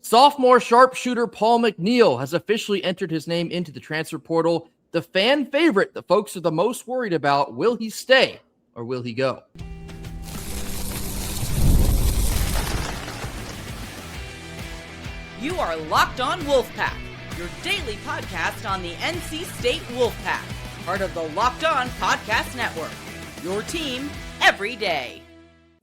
Sophomore sharpshooter Paul McNeil has officially entered his name into the transfer portal. The fan favorite the folks are the most worried about. Will he stay or will he go? You are Locked On Wolfpack, your daily podcast on the NC State Wolfpack, part of the Locked On Podcast Network, your team every day.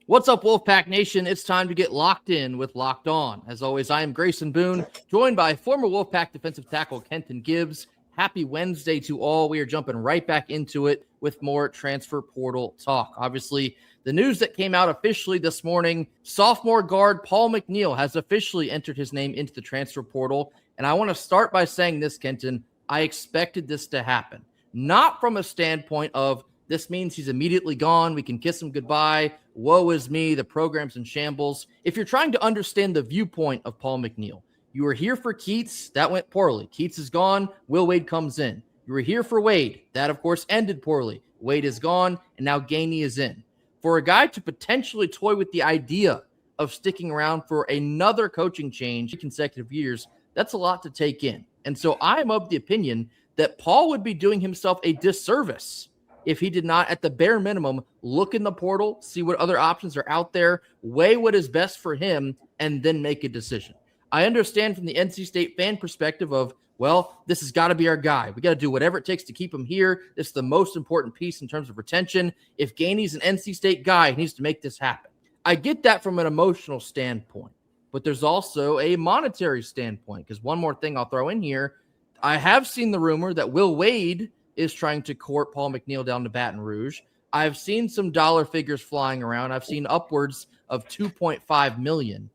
What's up, Wolfpack Nation? It's time to get locked in with Locked On. As always, I am Grayson Boone, joined by former Wolfpack defensive tackle Kenton Gibbs. Happy Wednesday to all. We are jumping right back into it with more transfer portal talk. Obviously, the news that came out officially this morning, sophomore guard Paul McNeil has officially entered his name into the transfer portal. And I want to start by saying this, Kenton. I expected this to happen. Not from a standpoint of this means he's immediately gone, we can kiss him goodbye, woe is me, the program's in shambles. If you're trying to understand the viewpoint of Paul McNeil, you were here for Keats, that went poorly. Keats is gone, Will Wade comes in. You were here for Wade, that of course ended poorly. Wade is gone, and now Gainey is in. For a guy to potentially toy with the idea of sticking around for another coaching change in consecutive years, that's a lot to take in. And so I'm of the opinion that Paul would be doing himself a disservice if he did not, at the bare minimum, look in the portal, see what other options are out there, weigh what is best for him, and then make a decision. I understand from the NC State fan perspective of, well, this has got to be our guy. We got to do whatever it takes to keep him here. This is the most important piece in terms of retention. If Gainey's an NC State guy, he needs to make this happen. I get that from an emotional standpoint, but there's also a monetary standpoint, because one more thing I'll throw in here. I have seen the rumor that Will Wade is trying to court Paul McNeil down to Baton Rouge. I've seen some dollar figures flying around. I've seen upwards of $2.5 million.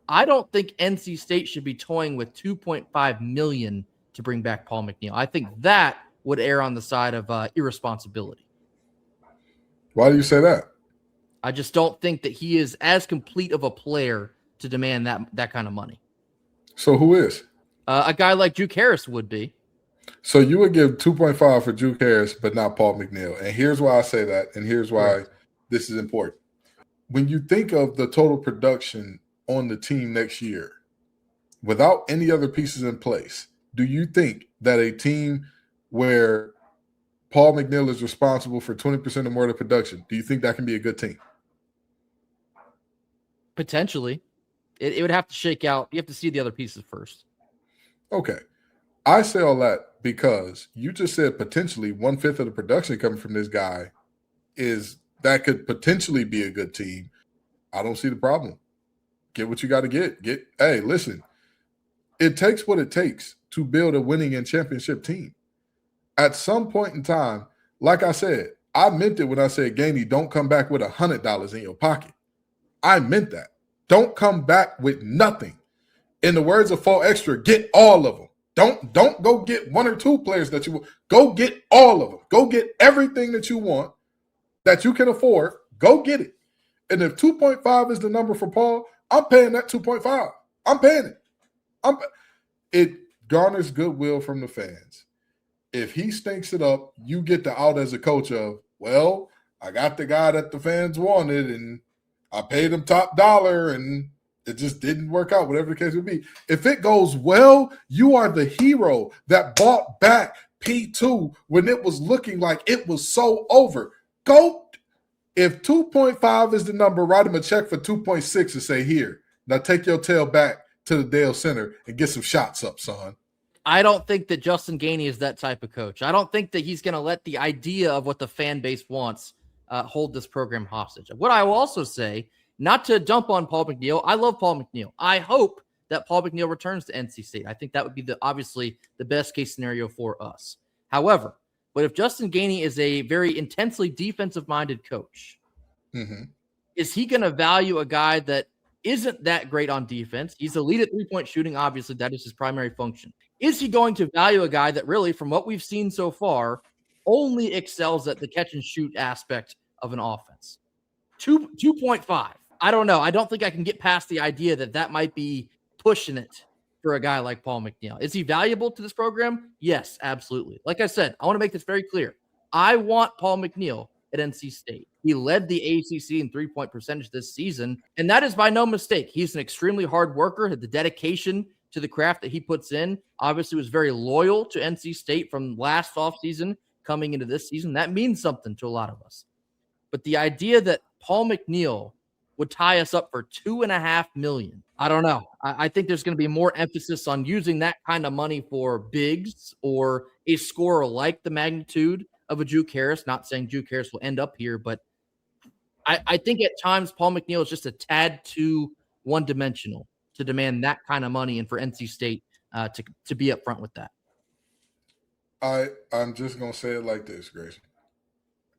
I don't think NC State should be toying with $2.5 million to bring back Paul McNeil. I think that would err on the side of irresponsibility. Why do you say that? I just don't think that he is as complete of a player to demand that kind of money. So who is? A guy like Juke Harris would be. So you would give 2.5 for Juke Harris, but not Paul McNeil. And here's why I say that, and here's why this is important. When you think of the total production on the team next year, without any other pieces in place, do you think that a team where Paul McNeil is responsible for 20% or more of the production, do you think that can be a good team? Potentially. It would have to shake out. You have to see the other pieces first. Okay. I say all that because you just said potentially 1/5 of the production coming from this guy is that could potentially be a good team. I don't see the problem. Get what you got to get. Hey, listen, it takes what it takes to build a winning and championship team. At some point in time, like I said, I meant it when I said, Gainey, don't come back with $100 in your pocket. I meant that. Don't come back with nothing. In the words of 4Extra, get all of them. Don't go get one or two players that you want. Go get all of them. Go get everything that you want, that you can afford. Go get it. And if 2.5 is the number for Paul, I'm paying that 2.5. I'm paying it. It garners goodwill from the fans. If he stinks it up, you get the out as a coach of, well, I got the guy that the fans wanted, and I paid him top dollar, and it just didn't work out, whatever the case would be. If it goes well, you are the hero that bought back P2 when it was looking like it was so over. Go. If 2.5 is the number, write him a check for 2.6 and say, here, now take your tail back to the Dale Center and get some shots up, son. I don't think that Justin Gainey is that type of coach. I don't think that he's going to let the idea of what the fan base wants hold this program hostage. What I will also say, not to dump on Paul McNeil, I love Paul McNeil. I hope that Paul McNeil returns to NC State. I think that would be obviously the best case scenario for us. However, but if Justin Gainey is a very intensely defensive-minded coach, is he going to value a guy that isn't that great on defense? He's elite at three-point shooting. Obviously, that is his primary function. Is he going to value a guy that really, from what we've seen so far, only excels at the catch-and-shoot aspect of an offense? 2.5. I don't know. I don't think I can get past the idea that might be pushing it for a guy like Paul McNeil. Is he valuable to this program? Yes, absolutely. Like I said, I want to make this very clear. I want Paul McNeil at NC State. He led the ACC in three-point percentage this season, and that is by no mistake. He's an extremely hard worker. The dedication to the craft that he puts in, obviously was very loyal to NC State from last offseason coming into this season. That means something to a lot of us. But the idea that Paul McNeil would tie us up for $2.5 million, I don't know. I think there's going to be more emphasis on using that kind of money for bigs or a scorer like the magnitude of a Juke Harris. Not saying Juke Harris will end up here, but I think at times Paul McNeil is just a tad too one-dimensional to demand that kind of money and for NC State to be upfront with that. I'm just going to say it like this, Grayson.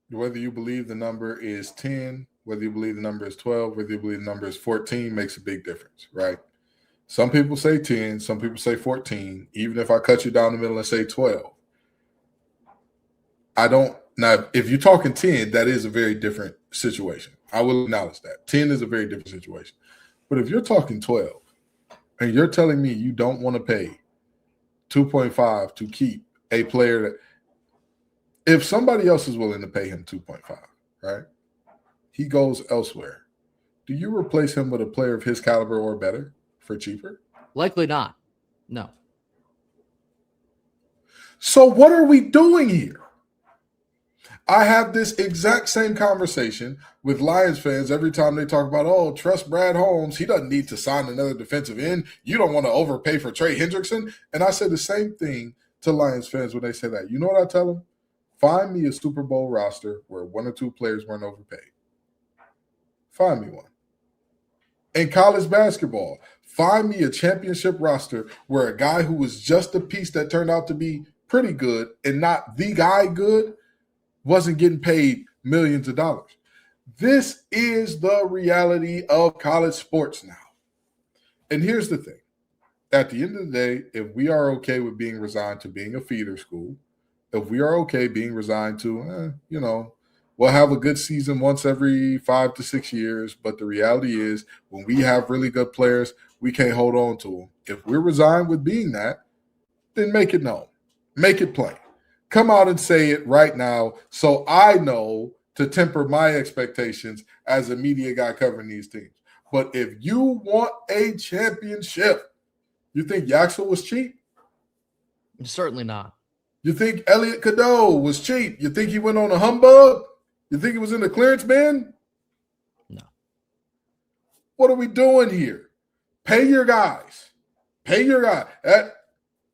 Whether you believe the number is 10, whether you believe the number is 12, whether you believe the number is 14 makes a big difference, right? Some people say 10, some people say 14. Even if I cut you down the middle and say 12. Now, if you're talking 10, that is a very different situation. I will acknowledge that. 10 is a very different situation. But if you're talking 12 and you're telling me you don't want to pay 2.5 to keep a player that, if somebody else is willing to pay him 2.5, right? He goes elsewhere. Do you replace him with a player of his caliber or better for cheaper? Likely not. No. So what are we doing here? I have this exact same conversation with Lions fans every time they talk about, oh, trust Brad Holmes. He doesn't need to sign another defensive end. You don't want to overpay for Trey Hendrickson. And I say the same thing to Lions fans when they say that. You know what I tell them? Find me a Super Bowl roster where one or two players weren't overpaid. Find me one. In college basketball, find me a championship roster where a guy who was just a piece that turned out to be pretty good and not the guy good wasn't getting paid millions of dollars. This is the reality of college sports now. And here's the thing. At the end of the day, if we are okay with being resigned to being a feeder school, if we are okay being resigned to, we'll have a good season once every 5 to 6 years, but the reality is when we have really good players, we can't hold on to them. If we're resigned with being that, then make it known. Make it plain. Come out and say it right now so I know to temper my expectations as a media guy covering these teams. But if you want a championship, you think Yaxel was cheap? Certainly not. You think Elliot Cadeau was cheap? You think he went on a humbug? You think he was in the clearance bin? No. What are we doing here? Pay your guys. Pay your guy. At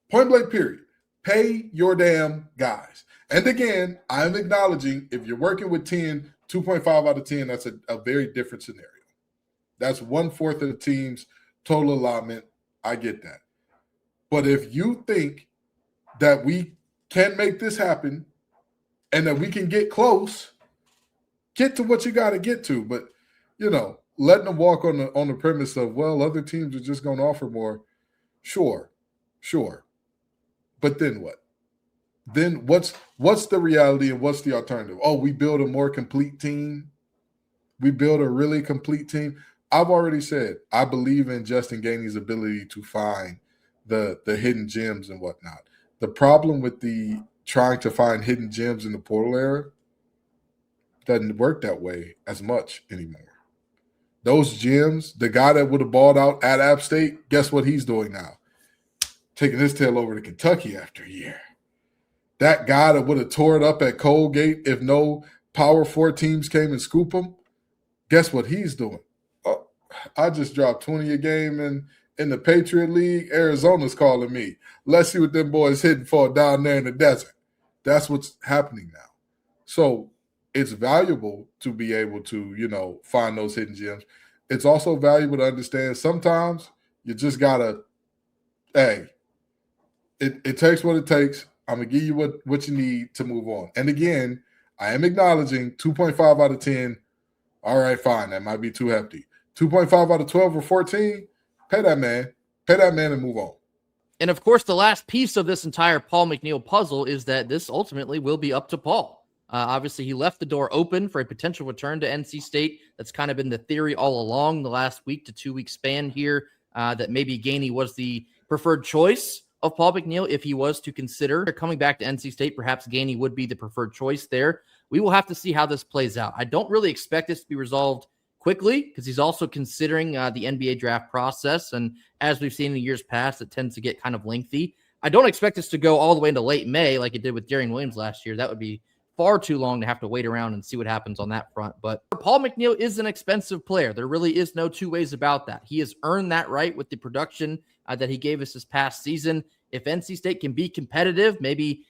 point blank period. Pay your damn guys. And again, I'm acknowledging if you're working with 10, 2.5 out of 10, that's a very different scenario. That's 1/4 of the team's total allotment. I get that. But if you think that we can make this happen and that we can get close, get to what you got to get to. But, letting them walk on the premise of, well, other teams are just going to offer more. Sure. But then what? Then what's the reality and what's the alternative? Oh, we build a more complete team. We build a really complete team. I've already said I believe in Justin Gainey's ability to find the hidden gems and whatnot. The problem with the trying to find hidden gems in the portal era doesn't work that way as much anymore. Those gems, the guy that would have balled out at App State, guess what he's doing now? Taking his tail over to Kentucky after a year. That guy that would have tore it up at Colgate if no Power 4 teams came and scoop him, guess what he's doing? Oh, I just dropped 20 a game in the Patriot League. Arizona's calling me. Let's see what them boys hitting for down there in the desert. That's what's happening now. So it's valuable to be able to, find those hidden gems. It's also valuable to understand sometimes you just got to, it takes what it takes. I'm going to give you what you need to move on. And again, I am acknowledging 2.5 out of 10. All right, fine. That might be too hefty. 2.5 out of 12 or 14, pay that man and move on. And of course, the last piece of this entire Paul McNeil puzzle is that this ultimately will be up to Paul. Obviously, he left the door open for a potential return to NC State. That's kind of been the theory all along the last week to 2 week span here, that maybe Gainey was the preferred choice of Paul McNeil if he was to consider coming back to NC State. Perhaps Gainey would be the preferred choice there. we will have to see how this plays out. I don't really expect this to be resolved quickly because he's also considering the NBA draft process. And as we've seen in years past, it tends to get kind of lengthy. I don't expect this to go all the way into late May like it did with Darian Williams last year. That would be far too long to have to wait around and see what happens on that front. But Paul McNeil is an expensive player. There really is no two ways about that. He has earned that right with the production that he gave us this past season. If NC State can be competitive, maybe,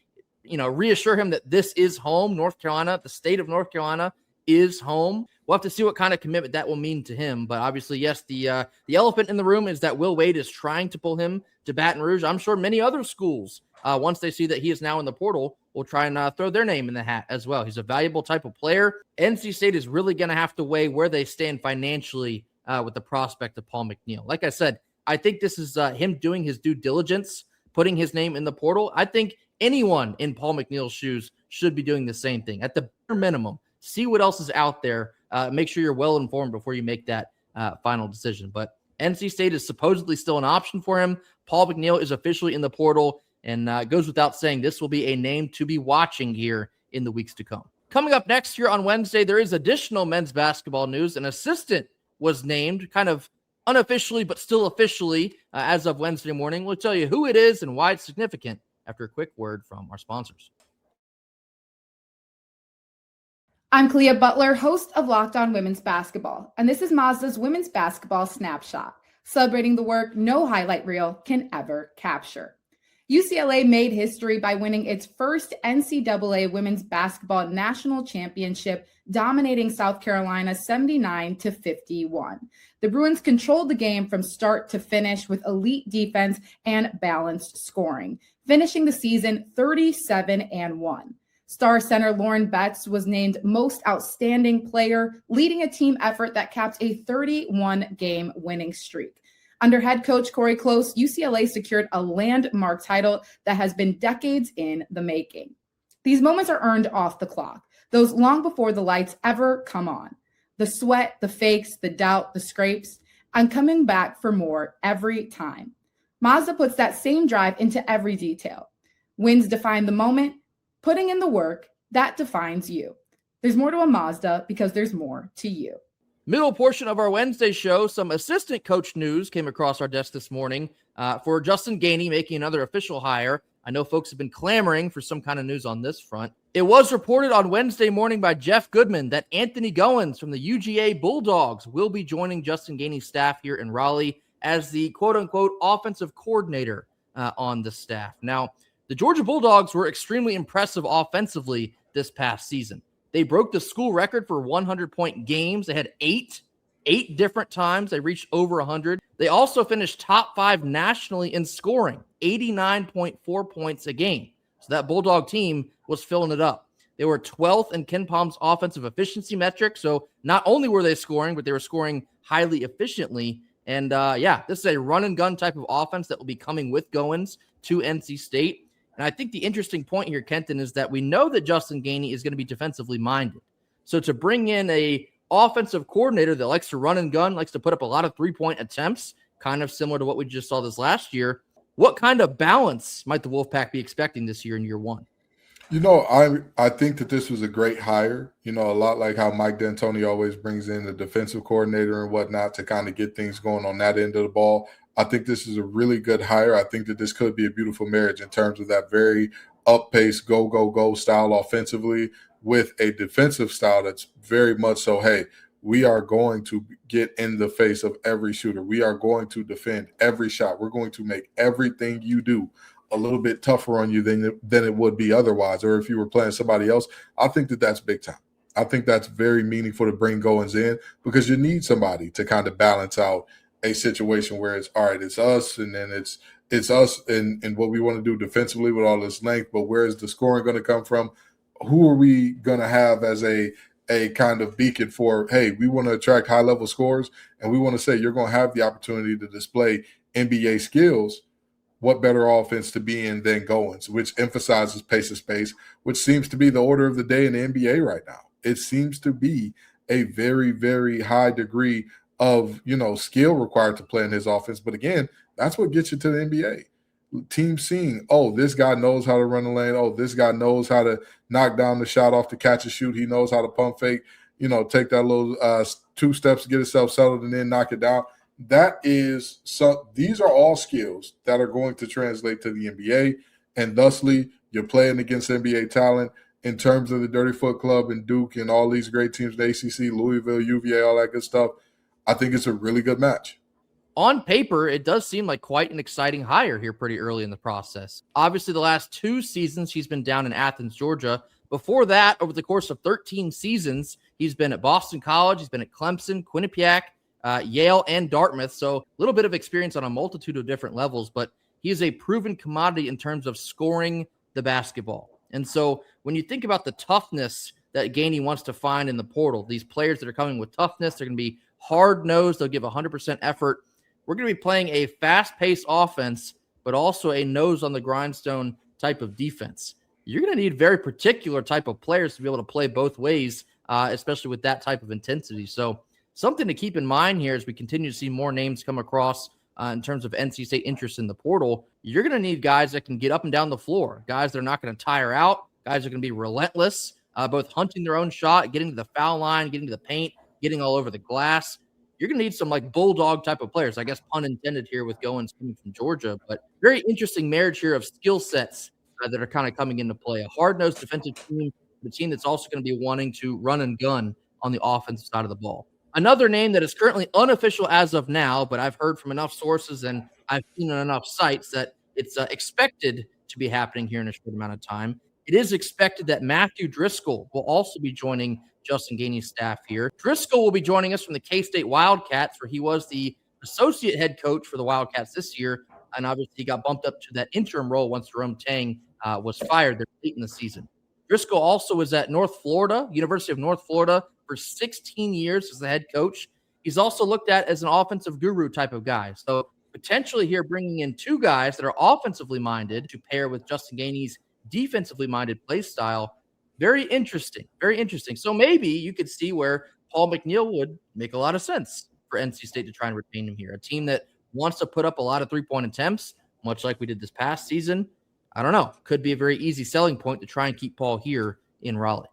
reassure him that this is home. North Carolina, the state of North Carolina is home. We'll have to see what kind of commitment that will mean to him. But obviously, yes, the elephant in the room is that Will Wade is trying to pull him to Baton Rouge. I'm sure many other schools, once they see that he is now in the portal, will try and throw their name in the hat as well. He's a valuable type of player. NC State is really going to have to weigh where they stand financially with the prospect of Paul McNeil. Like I said, I think this is him doing his due diligence, putting his name in the portal. I think anyone in Paul McNeil's shoes should be doing the same thing. At the bare minimum, see what else is out there. Make sure you're well informed before you make that final decision. But NC State is supposedly still an option for him. Paul McNeil is officially in the portal, and it goes without saying this will be a name to be watching here in the weeks to come. Coming up next here on Wednesday, there is additional men's basketball news. An assistant was named kind of unofficially, but still officially as of Wednesday morning. We'll tell you who it is and why it's significant after a quick word from our sponsors. I'm Clea Butler, host of Locked On Women's Basketball, and this is Mazda's Women's Basketball Snapshot, celebrating the work no highlight reel can ever capture. UCLA made history by winning its first NCAA Women's Basketball National Championship, dominating South Carolina 79-51. The Bruins controlled the game from start to finish with elite defense and balanced scoring, finishing the season 37-1. Star center Lauren Betts was named Most Outstanding Player, leading a team effort that capped a 31-game winning streak. Under head coach Corey Close, UCLA secured a landmark title that has been decades in the making. These moments are earned off the clock, those long before the lights ever come on. The sweat, the fakes, the doubt, the scrapes. I'm coming back for more every time. Mazda puts that same drive into every detail. Wins define the moment. Putting in the work, that defines you. There's more to a Mazda because there's more to you. Middle portion of our Wednesday show, some assistant coach news came across our desk this morning for Justin Gainey making another official hire. I know folks have been clamoring for some kind of news on this front. It was reported on Wednesday morning by Jeff Goodman that Anthony Goins from the UGA Bulldogs will be joining Justin Gainey's staff here in Raleigh as the quote-unquote offensive coordinator on the staff. Now, the Georgia Bulldogs were extremely impressive offensively this past season. They broke the school record for 100-point games. They had eight different times they reached over 100. They also finished top 5 nationally in scoring, 89.4 points a game. So that Bulldog team was filling it up. They were 12th in Ken Palm's offensive efficiency metric. So not only were they scoring, but they were scoring highly efficiently. And this is a run and gun type of offense that will be coming with Goins to NC State. And I think the interesting point here, Kenton, is that we know that Justin Gainey is going to be defensively minded. So to bring in a offensive coordinator that likes to run and gun, likes to put up a lot of three-point attempts, kind of similar to what we just saw this last year, what kind of balance might the Wolfpack be expecting this year in year one? I think that this was a great hire, a lot like how Mike D'Antoni always brings in the defensive coordinator and whatnot to kind of get things going on that end of the ball. I think this is a really good hire. I think that this could be a beautiful marriage in terms of that very up-pace, go style offensively with a defensive style that's very much so, hey, we are going to get in the face of every shooter. We are going to defend every shot. We're going to make everything you do a little bit tougher on you than it would be otherwise, or if you were playing somebody else. I think that that's big time. I think that's very meaningful to bring Goins in because you need somebody to kind of balance out a situation where it's, all right, it's us, and then it's us and what we want to do defensively with all this length, but where is the scoring going to come from? Who are we going to have as a kind of beacon for, hey, we want to attract high-level scores, and we want to say you're going to have the opportunity to display NBA skills. What better offense to be in than Goins, which emphasizes pace of space, which seems to be the order of the day in the NBA right now. It seems to be a very, very high degree of, skill required to play in his offense. But again, that's what gets you to the NBA. teams seeing, oh, this guy knows how to run the lane. Oh, this guy knows how to knock down the shot off the catch and shoot. He knows how to pump fake, take that little 2 steps to get himself settled and then knock it down. These are all skills that are going to translate to the NBA, and thusly you're playing against NBA talent in terms of the Dirty Foot Club and Duke and all these great teams, the ACC, Louisville, UVA, all that good stuff. I think it's a really good match. On paper, it does seem like quite an exciting hire here pretty early in the process. Obviously, the last 2 seasons, he's been down in Athens, Georgia. Before that, over the course of 13 seasons, he's been at Boston College, he's been at Clemson, Quinnipiac, Yale, and Dartmouth. So a little bit of experience on a multitude of different levels, but he is a proven commodity in terms of scoring the basketball. And so when you think about the toughness that Gainey wants to find in the portal, these players that are coming with toughness, they're going to be hard-nosed, they'll give 100% effort. We're going to be playing a fast-paced offense, but also a nose on the grindstone type of defense. You're going to need very particular type of players to be able to play both ways, especially with that type of intensity. So something to keep in mind here as we continue to see more names come across in terms of NC State interest in the portal. You're going to need guys that can get up and down the floor, guys that are not going to tire out, guys that are going to be relentless, both hunting their own shot, getting to the foul line, getting to the paint, getting all over the glass. You're going to need some like bulldog type of players, I guess pun intended here with Goins coming from Georgia, but very interesting marriage here of skill sets that are kind of coming into play. A hard-nosed defensive team, the team that's also going to be wanting to run and gun on the offensive side of the ball. Another name that is currently unofficial as of now, but I've heard from enough sources and I've seen on enough sites that it's expected to be happening here in a short amount of time. It is expected that Matthew Driscoll will also be joining Justin Gainey's staff here. Driscoll will be joining us from the K-State Wildcats, where he was the associate head coach for the Wildcats this year, and obviously he got bumped up to that interim role once Jerome Tang was fired there late in the season. Driscoll also was at University of North Florida, for 16 years as the head coach. He's also looked at as an offensive guru type of guy. So potentially here bringing in 2 guys that are offensively minded to pair with Justin Gainey's defensively minded play style. Very interesting. Very interesting. So maybe you could see where Paul McNeil would make a lot of sense for NC State to try and retain him here. A team that wants to put up a lot of 3-point attempts, much like we did this past season. I don't know. Could be a very easy selling point to try and keep Paul here in Raleigh.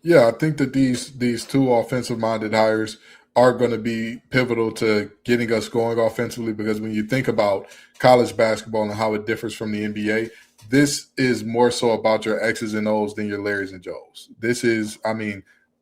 Yeah, I think that these 2 offensive-minded hires are going to be pivotal to getting us going offensively, because when you think about college basketball and how it differs from the NBA, this is more so about your X's and O's than your Larrys and Joes. This is,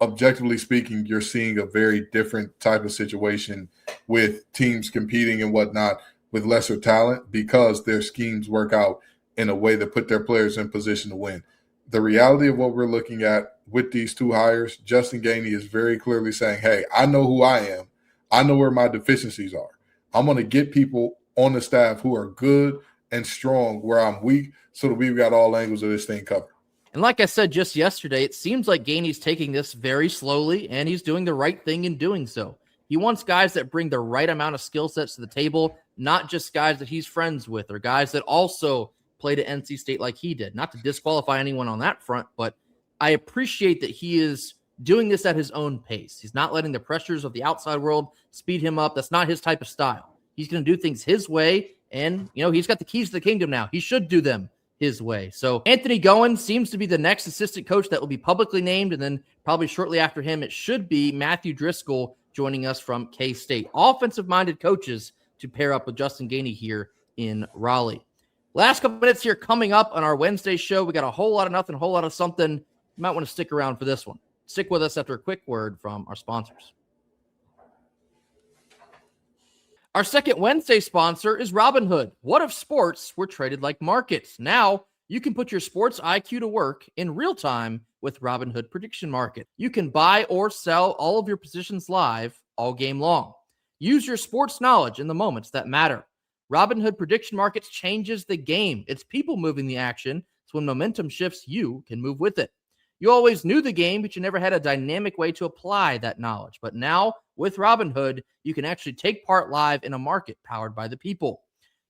objectively speaking, you're seeing a very different type of situation with teams competing and whatnot with lesser talent because their schemes work out in a way that put their players in position to win. The reality of what we're looking at with these 2 hires, Justin Gainey is very clearly saying, hey, I know who I am. I know where my deficiencies are. I'm going to get people on the staff who are good and strong where I'm weak so that we've got all angles of this thing covered. And like I said just yesterday, it seems like Gainey's taking this very slowly, and he's doing the right thing in doing so. He wants guys that bring the right amount of skill sets to the table, not just guys that he's friends with or guys that also played at NC State like he did. Not to disqualify anyone on that front, but I appreciate that he is doing this at his own pace. He's not letting the pressures of the outside world speed him up. That's not his type of style. He's going to do things his way, and he's got the keys to the kingdom now. He should do them his way. So Anthony Goins seems to be the next assistant coach that will be publicly named, and then probably shortly after him, it should be Matthew Driscoll joining us from K-State. Offensive-minded coaches to pair up with Justin Gainey here in Raleigh. Last couple minutes here coming up on our Wednesday show. We got a whole lot of nothing, a whole lot of something. You might want to stick around for this one. Stick with us after a quick word from our sponsors. Our second Wednesday sponsor is Robinhood. What if sports were traded like markets? Now you can put your sports IQ to work in real time with Robinhood Prediction Market. You can buy or sell all of your positions live all game long. Use your sports knowledge in the moments that matter. Robinhood Prediction Markets changes the game. It's people moving the action, so when momentum shifts, you can move with it. You always knew the game, but you never had a dynamic way to apply that knowledge. But now, with Robinhood, you can actually take part live in a market powered by the people.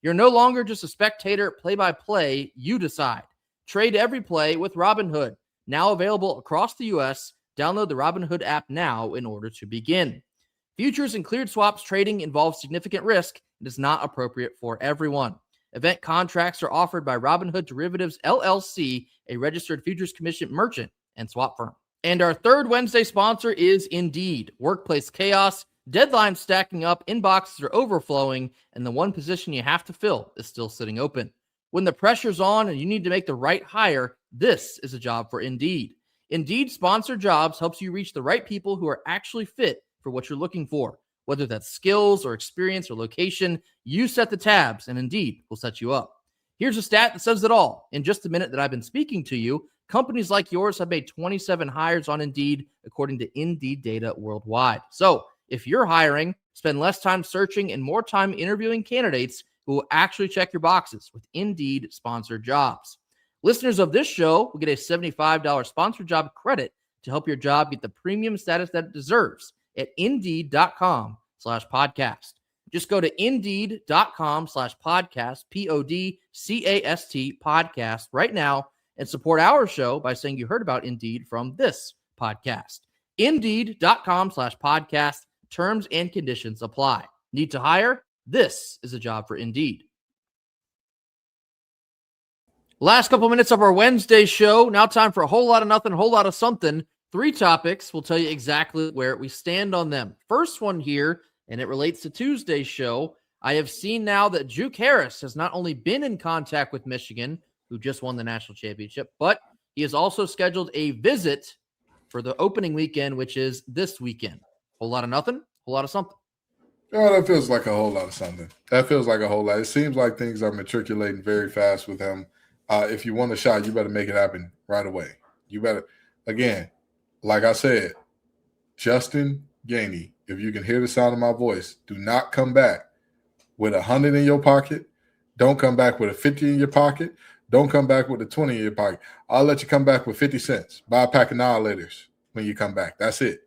You're no longer just a spectator, play-by-play, you decide. Trade every play with Robinhood. Now available across the U.S., download the Robinhood app now in order to begin. Futures and cleared swaps trading involves significant risk and is not appropriate for everyone. Event contracts are offered by Robinhood Derivatives LLC, a registered futures commission merchant and swap firm. And our third Wednesday sponsor is Indeed. Workplace chaos, deadlines stacking up, inboxes are overflowing, and the one position you have to fill is still sitting open. When the pressure's on and you need to make the right hire, this is a job for Indeed. Indeed Sponsored Jobs helps you reach the right people who are actually fit for what you're looking for. Whether that's skills or experience or location, you set the tabs and Indeed will set you up. Here's a stat that says it all. In just a minute that I've been speaking to you, companies like yours have made 27 hires on Indeed, according to Indeed data worldwide. So if you're hiring, spend less time searching and more time interviewing candidates who will actually check your boxes with Indeed Sponsored Jobs. Listeners of this show will get a $75 sponsored job credit to help your job get the premium status that it deserves at Indeed.com/podcast. Just go to Indeed.com/podcast, PODCAST podcast right now and support our show by saying you heard about Indeed from this podcast. Indeed.com/podcast. Terms and conditions apply. Need to hire? This is a job for Indeed. Last couple minutes of our Wednesday show. Now time for a whole lot of nothing, whole lot of something. 3 topics. We'll tell you exactly where we stand on them. First one here, and it relates to Tuesday's show. I have seen now that Juke Harris has not only been in contact with Michigan, who just won the national championship, but he has also scheduled a visit for the opening weekend, which is this weekend. Whole lot of nothing, whole lot of something. Oh, that feels like a whole lot of something. That feels like a whole lot. It seems like things are matriculating very fast with him. If you want a shot, you better make it happen right away. You better, again, like I said, Justin Gainey, if you can hear the sound of my voice, do not come back with 100 in your pocket. Don't come back with a 50 in your pocket. Don't come back with a 20 in your pocket. I'll let you come back with 50 cents. Buy a pack of Annihilators when you come back. That's it.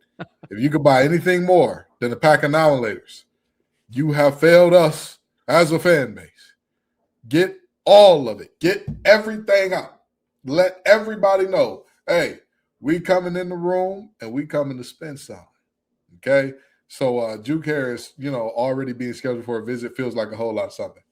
If you could buy anything more than a pack of Annihilators, you have failed us as a fan base. Get all of it. Get everything out. Let everybody know, hey, we coming in the room and we coming to spend some. Okay? So Juke Harris, already being scheduled for a visit feels like a whole lot of something.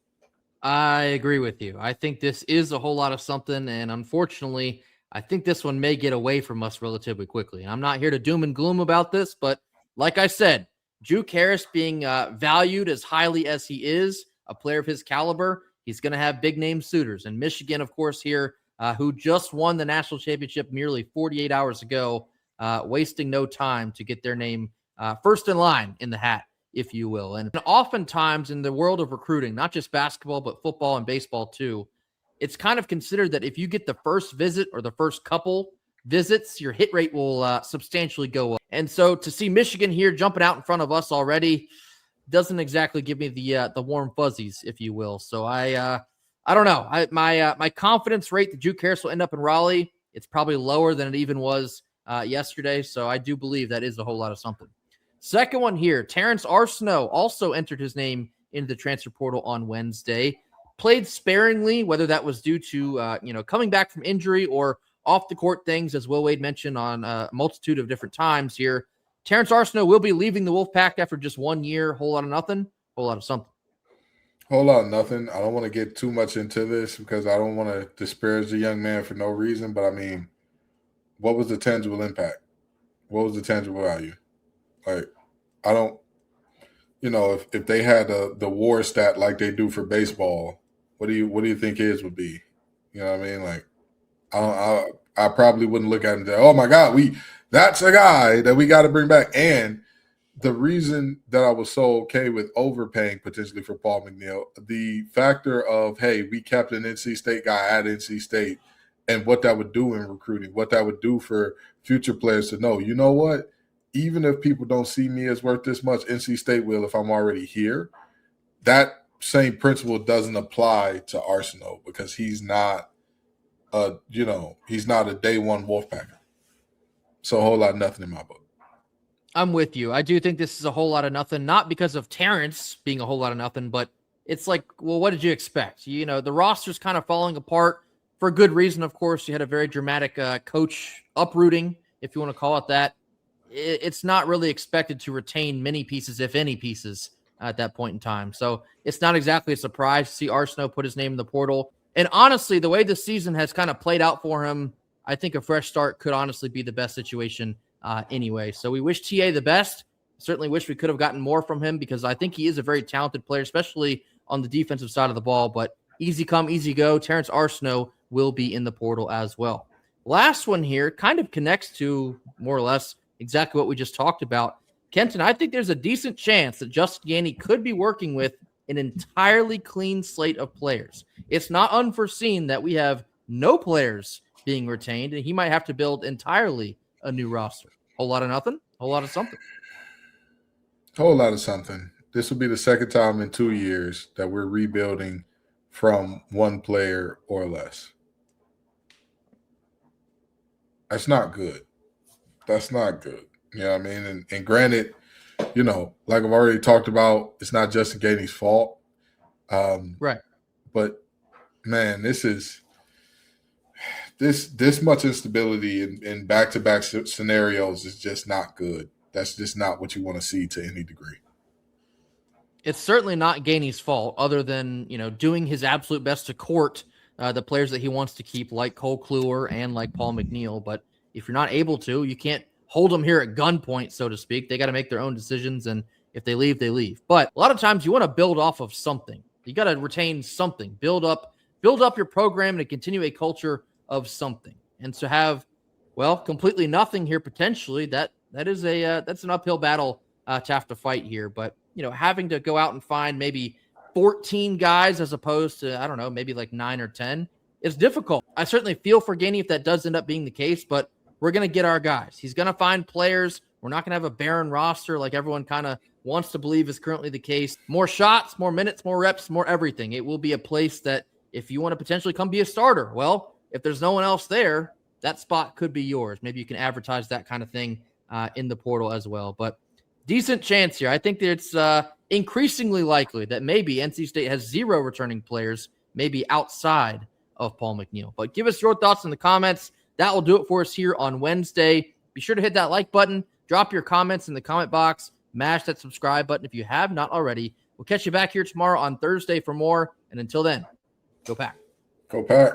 I agree with you. I think this is a whole lot of something, and unfortunately, I think this one may get away from us relatively quickly. And I'm not here to doom and gloom about this, but like I said, Juke Harris being valued as highly as he is, a player of his caliber, he's going to have big-name suitors. And Michigan, of course, here, who just won the national championship nearly 48 hours ago, wasting no time to get their name first in line in the hat, if you will. And oftentimes in the world of recruiting, not just basketball, but football and baseball too, it's kind of considered that if you get the first visit or the first couple visits, your hit rate will substantially go up. And so to see Michigan here jumping out in front of us already doesn't exactly give me the warm fuzzies, if you will. So I don't know. My confidence rate that Juke Harris will end up in Raleigh, it's probably lower than it even was yesterday. So I do believe that is a whole lot of something. Second one here, Terrence Arsenault also entered his name into the transfer portal on Wednesday. Played sparingly, whether that was due to coming back from injury or off the court things, as Will Wade mentioned on a multitude of different times here. Terrence Arsenault will be leaving the Wolfpack after just 1 year. Whole lot of nothing, whole lot of something. Whole lot of nothing. I don't want to get too much into this because I don't want to disparage the young man for no reason. But I mean, what was the tangible impact? What was the tangible value? Like, I don't, if they had the WAR stat like they do for baseball, what do you think his would be? You know what I mean? Like, I probably wouldn't look at him and say, oh my God, that's a guy that we got to bring back. And the reason that I was so okay with overpaying potentially for Paul McNeil, the factor of, hey, we kept an NC State guy at NC State and what that would do in recruiting, what that would do for future players to know, you know what? Even if people don't see me as worth this much, NC State will if I'm already here. That same principle doesn't apply to Arsenault because he's not he's not a day one Wolfpacker. So a whole lot of nothing in my book. I'm with you. I do think this is a whole lot of nothing, not because of Terrence being a whole lot of nothing, but it's like, well, what did you expect? The roster's kind of falling apart for a good reason. Of course, you had a very dramatic coach uprooting, if you want to call it that. It's not really expected to retain many pieces, if any pieces, at that point in time. So it's not exactly a surprise to see Arsenault put his name in the portal. And honestly, the way the season has kind of played out for him, I think a fresh start could honestly be the best situation anyway. So we wish TA the best. Certainly wish we could have gotten more from him because I think he is a very talented player, especially on the defensive side of the ball. But easy come, easy go. Terrence Arsenault will be in the portal as well. Last one here kind of connects to more or less exactly what we just talked about. Kenton, I think there's a decent chance that Justin Gainey could be working with an entirely clean slate of players. It's not unforeseen that we have no players being retained, and he might have to build entirely a new roster. Whole lot of nothing, whole lot of something. Whole lot of something. This will be the second time in 2 years that we're rebuilding from one player or less. That's not good. That's not good. You know what I mean? And granted, you know, like I've already talked about, it's not Justin Gainey's fault. Right. But, man, this much instability in back-to-back scenarios is just not good. That's just not what you want to see to any degree. It's certainly not Gainey's fault other than, you know, doing his absolute best to court the players that he wants to keep, like Cole Kluwer and like Paul McNeil. But if you're not able to, you can't hold them here at gunpoint, so to speak. They got to make their own decisions, and if they leave, they leave. But a lot of times you want to build off of something. You got to retain something, build up your program and continue a culture of something. And to have, well, completely nothing here potentially, that's an uphill battle to have to fight here. But, you know, having to go out and find maybe 14 guys as opposed to, I don't know, maybe like 9 or 10 is difficult. I certainly feel for Gainey if that does end up being the case, but we're going to get our guys. He's going to find players. We're not going to have a barren roster like everyone kind of wants to believe is currently the case. More shots, more minutes, more reps, more everything. It will be a place that if you want to potentially come be a starter, well, if there's no one else there, that spot could be yours. Maybe you can advertise that kind of thing in the portal as well. But decent chance here. I think that it's increasingly likely that maybe NC State has 0 returning players, maybe outside of Paul McNeil. But give us your thoughts in the comments. That will do it for us here on Wednesday. Be sure to hit that like button. Drop your comments in the comment box. Mash that subscribe button if you have not already. We'll catch you back here tomorrow on Thursday for more. And until then, go Pack. Go Pack.